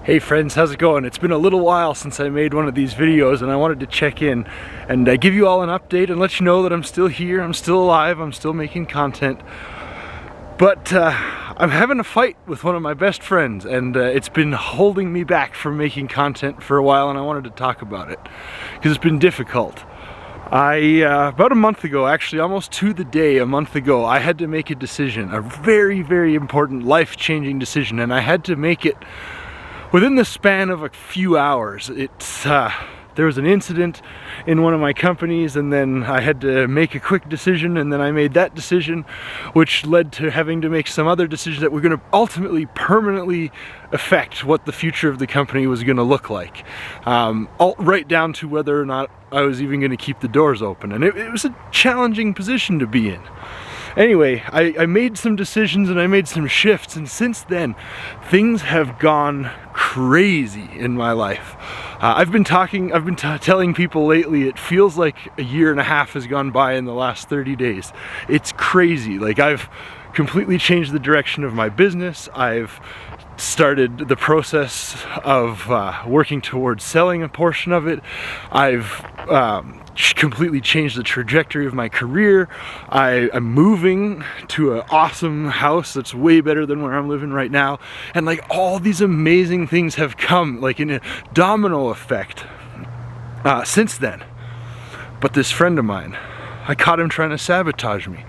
Hey friends, how's it going? It's been a little while since I made one of these videos and I wanted to check in and give you all an update and let you know that I'm still here, I'm still alive, I'm still making content. But I'm having a fight with one of my best friends and it's been holding me back from making content for a while, and I wanted to talk about it because it's been difficult. About a month ago, actually almost to the day, a month ago, I had to make a decision, a very, very important life-changing decision, and I had to make it within the span of a few hours. There was an incident in one of my companies, and then I had to make a quick decision, and then I made that decision, which led to having to make some other decisions that were going to ultimately permanently affect what the future of the company was going to look like. Right down to whether or not I was even going to keep the doors open, and it was a challenging position to be in. Anyway, I made some decisions and I made some shifts, and since then things have gone crazy in my life. I've been telling people lately, it feels like a year and a half has gone by in the last 30 days. It's crazy. Like, I've completely changed the direction of my business. I've started the process of working towards selling a portion of it. I've completely changed the trajectory of my career. I'm moving to an awesome house that's way better than where I'm living right now, and like all these amazing things have come like in a domino effect since then. But this friend of mine, I caught him trying to sabotage me.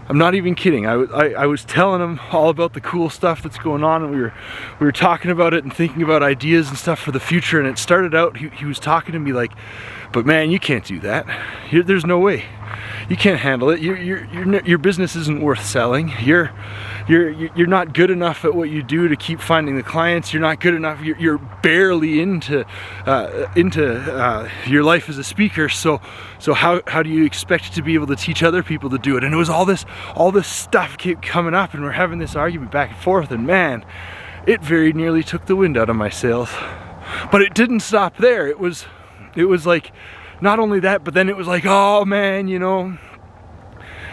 I'm not even kidding. I was telling him all about the cool stuff that's going on, and we were talking about it and thinking about ideas and stuff for the future, and it started out, he was talking to me like, but man, you can't do that. There's no way. You can't handle it. Your business isn't worth selling. You're not good enough at what you do to keep finding the clients. You're not good enough. You're barely into your life as a speaker. So how do you expect to be able to teach other people to do it? And it was all this stuff kept coming up, and we're having this argument back and forth. And man, it very nearly took the wind out of my sails. But it didn't stop there. It was like, not only that, but then it was like, oh man, you know,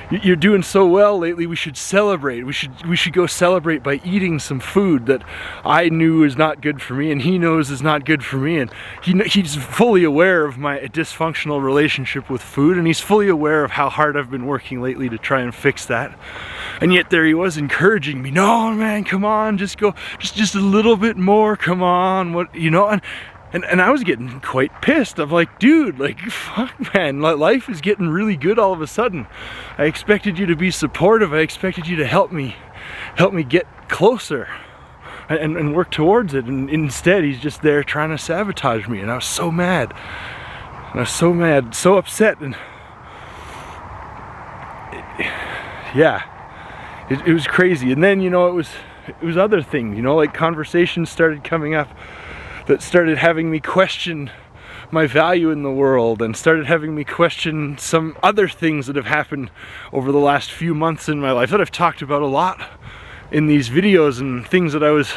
you're doing so well lately, we should celebrate. We should go celebrate by eating some food that I knew is not good for me, and he knows is not good for me, and he's fully aware of my dysfunctional relationship with food, and he's fully aware of how hard I've been working lately to try and fix that. And yet there he was encouraging me, no man, come on, just go, just a little bit more, come on, what, you know. And I was getting quite pissed. I'm like, dude, like, fuck man, life is getting really good all of a sudden. I expected you to be supportive. I expected you to help me get closer and work towards it. And instead, he's just there trying to sabotage me. And I was so mad. And I was so mad, so upset. And it was crazy. And then, you know, it was other things, you know, like conversations started coming up that started having me question my value in the world, and started having me question some other things that have happened over the last few months in my life that I've talked about a lot in these videos, and things that I was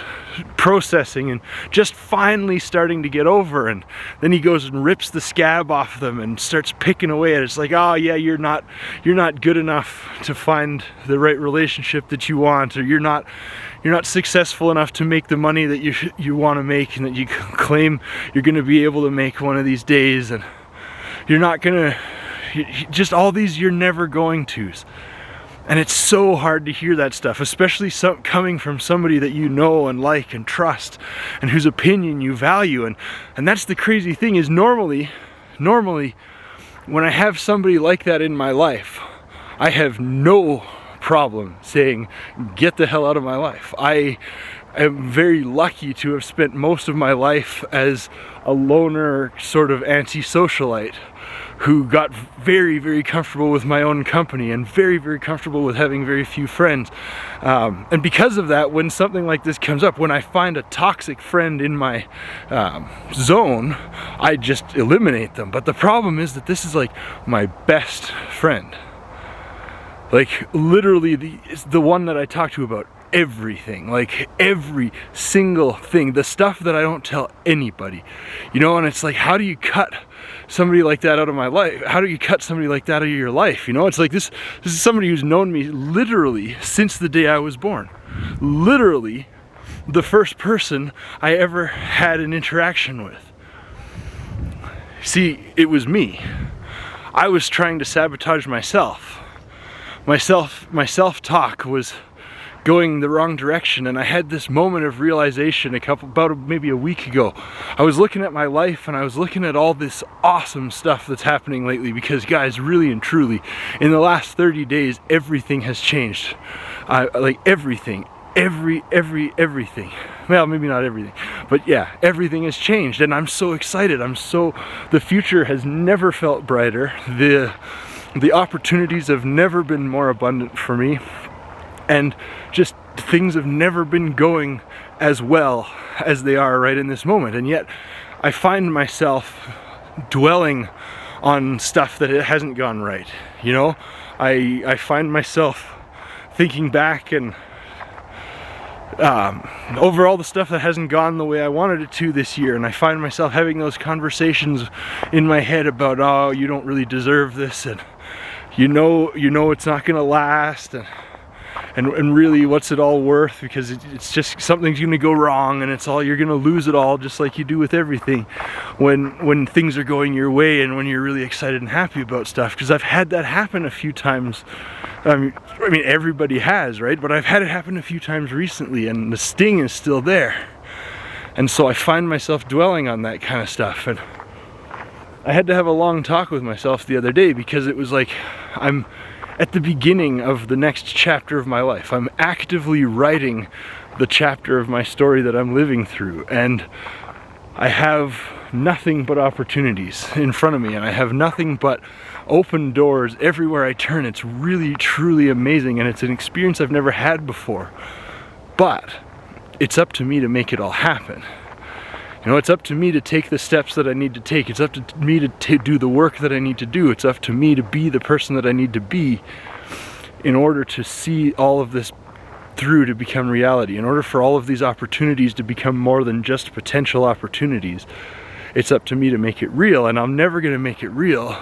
processing and just finally starting to get over. And then he goes and rips the scab off them and starts picking away at it. It's like, oh yeah, you're not good enough to find the right relationship that you want, or you're not successful enough to make the money that you want to make and that you claim you're going to be able to make one of these days, and you're not going to, just all these you're never going to's. And it's so hard to hear that stuff, especially coming from somebody that you know and like and trust, and whose opinion you value. And that's the crazy thing, is normally when I have somebody like that in my life, I have no problem saying, get the hell out of my life. I am very lucky to have spent most of my life as a loner, sort of anti-socialite, who got very, very comfortable with my own company and very, very comfortable with having very few friends. And because of that, when something like this comes up, when I find a toxic friend in my zone, I just eliminate them. But the problem is that this is like my best friend. Like, literally the one that I talk to about everything, like every single thing, the stuff that I don't tell anybody, you know. And it's like, how do you cut somebody like that out of my life? How do you cut somebody like that out of your life? You know, it's like this is somebody who's known me literally since the day I was born. Literally the first person I ever had an interaction with. See, it was me. I was trying to sabotage myself. My self-talk was going the wrong direction, and I had this moment of realization maybe a week ago. I was looking at my life and I was looking at all this awesome stuff that's happening lately, because guys, really and truly, in the last 30 days, everything has changed. Like everything. Everything. Well, maybe not everything, but yeah, everything has changed, and I'm so excited. The future has never felt brighter. The opportunities have never been more abundant for me, and just things have never been going as well as they are right in this moment. And yet I find myself dwelling on stuff that it hasn't gone right. You know, I find myself thinking back and over all the stuff that hasn't gone the way I wanted it to this year, and I find myself having those conversations in my head about, oh, you don't really deserve this, and you know it's not gonna last, and really, what's it all worth, because it's just something's gonna go wrong, and you're gonna lose it all, just like you do with everything when things are going your way and when you're really excited and happy about stuff. Because I've had that happen a few times. I mean everybody has, right? But I've had it happen a few times recently, and the sting is still there. And so I find myself dwelling on that kind of stuff. And I had to have a long talk with myself the other day, because it was like, I'm at the beginning of the next chapter of my life. I'm actively writing the chapter of my story that I'm living through, and I have nothing but opportunities in front of me, and I have nothing but open doors everywhere I turn. It's really, truly amazing, and it's an experience I've never had before. But it's up to me to make it all happen. You know, it's up to me to take the steps that I need to take. It's up to me to do the work that I need to do. It's up to me to be the person that I need to be in order to see all of this through to become reality. In order for all of these opportunities to become more than just potential opportunities, it's up to me to make it real. And I'm never going to make it real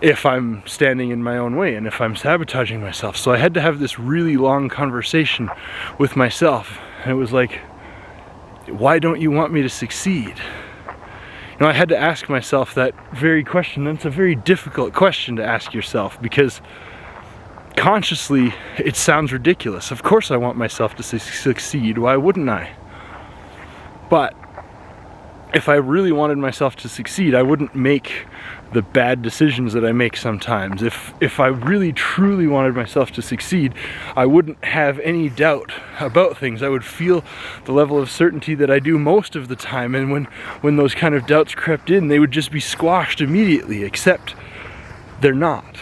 if I'm standing in my own way and if I'm sabotaging myself. So I had to have this really long conversation with myself. And it was like, why don't you want me to succeed? You know, I had to ask myself that very question. That's a very difficult question to ask yourself, because consciously it sounds ridiculous. Of course I want myself to succeed. Why wouldn't I? But if I really wanted myself to succeed, I wouldn't make the bad decisions that I make sometimes. If I really truly wanted myself to succeed, I wouldn't have any doubt about things. I would feel the level of certainty that I do most of the time, and when those kind of doubts crept in, they would just be squashed immediately, except they're not.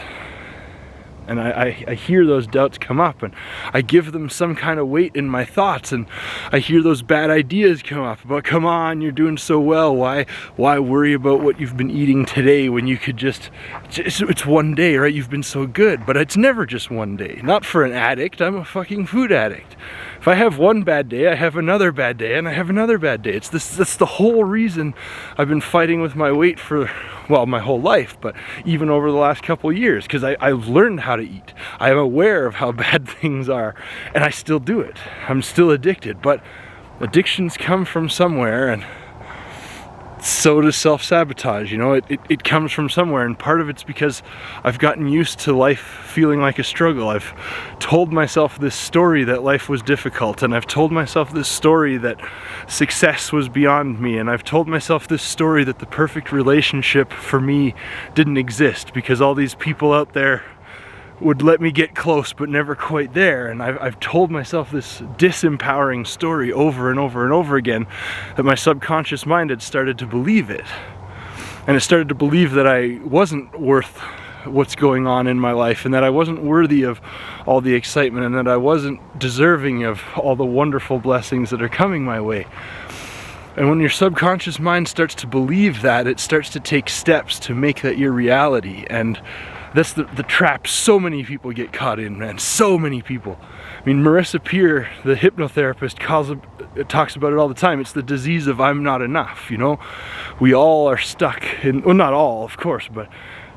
And I hear those doubts come up, and I give them some kind of weight in my thoughts, and I hear those bad ideas come up about, come on, you're doing so well, why worry about what you've been eating today when you could it's one day, right? You've been so good. But it's never just one day. Not for an addict. I'm a fucking food addict. If I have one bad day, I have another bad day, and I have another bad day. That's the whole reason I've been fighting with my weight for, well, my whole life, but even over the last couple years, because I've learned how to eat. I am aware of how bad things are, and I still do it. I'm still addicted, but addictions come from somewhere, and so does self-sabotage. You know, it comes from somewhere, and part of it's because I've gotten used to life feeling like a struggle. I've told myself this story that life was difficult, and I've told myself this story that success was beyond me, and I've told myself this story that the perfect relationship for me didn't exist, because all these people out there would let me get close but never quite there. And I've told myself this disempowering story over and over and over again, that my subconscious mind had started to believe it. And it started to believe that I wasn't worth what's going on in my life, and that I wasn't worthy of all the excitement, and that I wasn't deserving of all the wonderful blessings that are coming my way. And when your subconscious mind starts to believe that, it starts to take steps to make that your reality. And that's the trap so many people get caught in, man. So many people. I mean, Marissa Peer, the hypnotherapist, talks about it all the time. It's the disease of I'm not enough, you know? We all are stuck in, well, not all, of course, but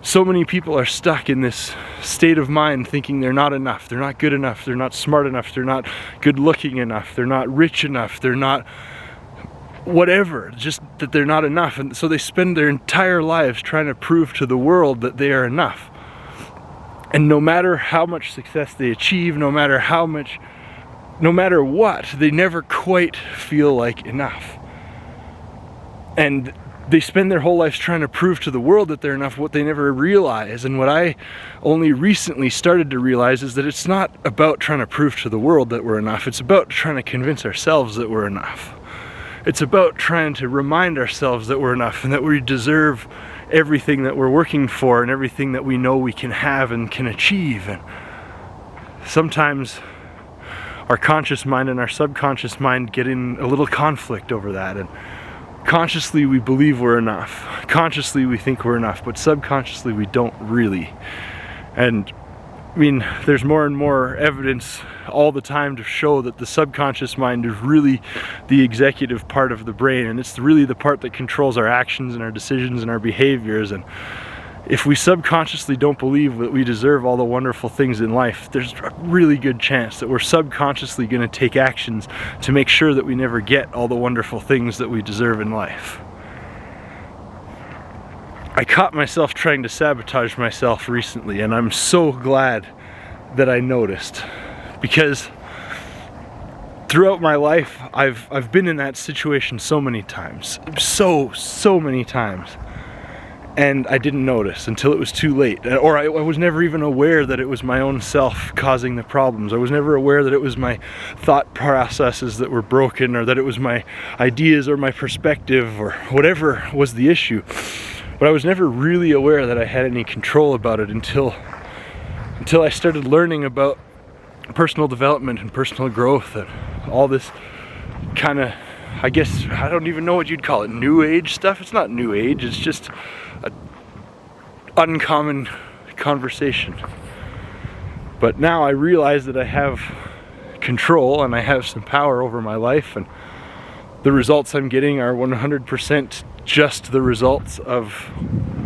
So many people are stuck in this state of mind thinking they're not enough, they're not good enough, they're not smart enough, they're not good looking enough, they're not rich enough, they're not whatever, just that they're not enough. And so they spend their entire lives trying to prove to the world that they are enough. And no matter how much success they achieve, no matter what, they never quite feel like enough. And they spend their whole lives trying to prove to the world that they're enough, what they never realize. And what I only recently started to realize is that it's not about trying to prove to the world that we're enough, it's about trying to convince ourselves that we're enough. It's about trying to remind ourselves that we're enough and that we deserve everything that we're working for and everything that we know we can have and can achieve. And sometimes our conscious mind and our subconscious mind get in a little conflict over that, and consciously we believe we're enough, consciously we think we're enough, but subconsciously we don't really. And I mean, there's more and more evidence all the time to show that the subconscious mind is really the executive part of the brain, and it's really the part that controls our actions and our decisions and our behaviors. And if we subconsciously don't believe that we deserve all the wonderful things in life, there's a really good chance that we're subconsciously going to take actions to make sure that we never get all the wonderful things that we deserve in life. I caught myself trying to sabotage myself recently, and I'm so glad that I noticed, because throughout my life I've been in that situation so many times, so many times, and I didn't notice until it was too late, or I was never even aware that it was my own self causing the problems. I was never aware that it was my thought processes that were broken, or that it was my ideas or my perspective or whatever was the issue. But I was never really aware that I had any control about it until I started learning about personal development and personal growth and all this kind of, I guess, I don't even know what you'd call it, new age stuff. It's not new age, it's just an uncommon conversation. But now I realize that I have control and I have some power over my life, and the results I'm getting are 100% just the results of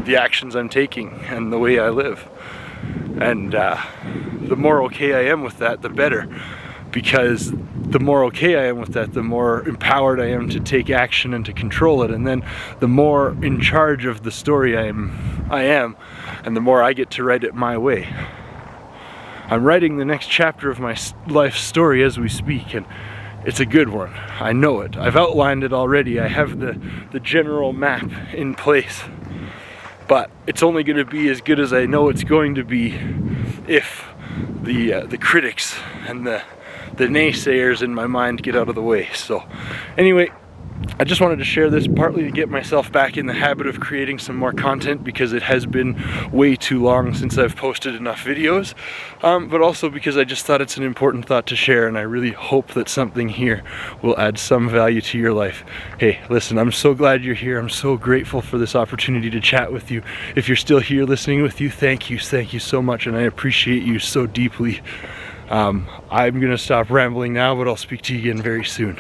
the actions I'm taking and the way I live. And the more okay I am with that, the better, because the more okay I am with that, the more empowered I am to take action and to control it, and then the more in charge of the story I am, and the more I get to write it my way. I'm writing the next chapter of my life story as we speak, and it's a good one. I know it. I've outlined it already. I have the general map in place. But it's only going to be as good as I know it's going to be if the critics and the naysayers in my mind get out of the way. So anyway, I just wanted to share this partly to get myself back in the habit of creating some more content, because it has been way too long since I've posted enough videos, but also because I just thought it's an important thought to share, and I really hope that something here will add some value to your life. Hey, listen, I'm so glad you're here. I'm so grateful for this opportunity to chat with you. If you're still here listening with you, thank you so much, and I appreciate you so deeply. I'm gonna stop rambling now, but I'll speak to you again very soon.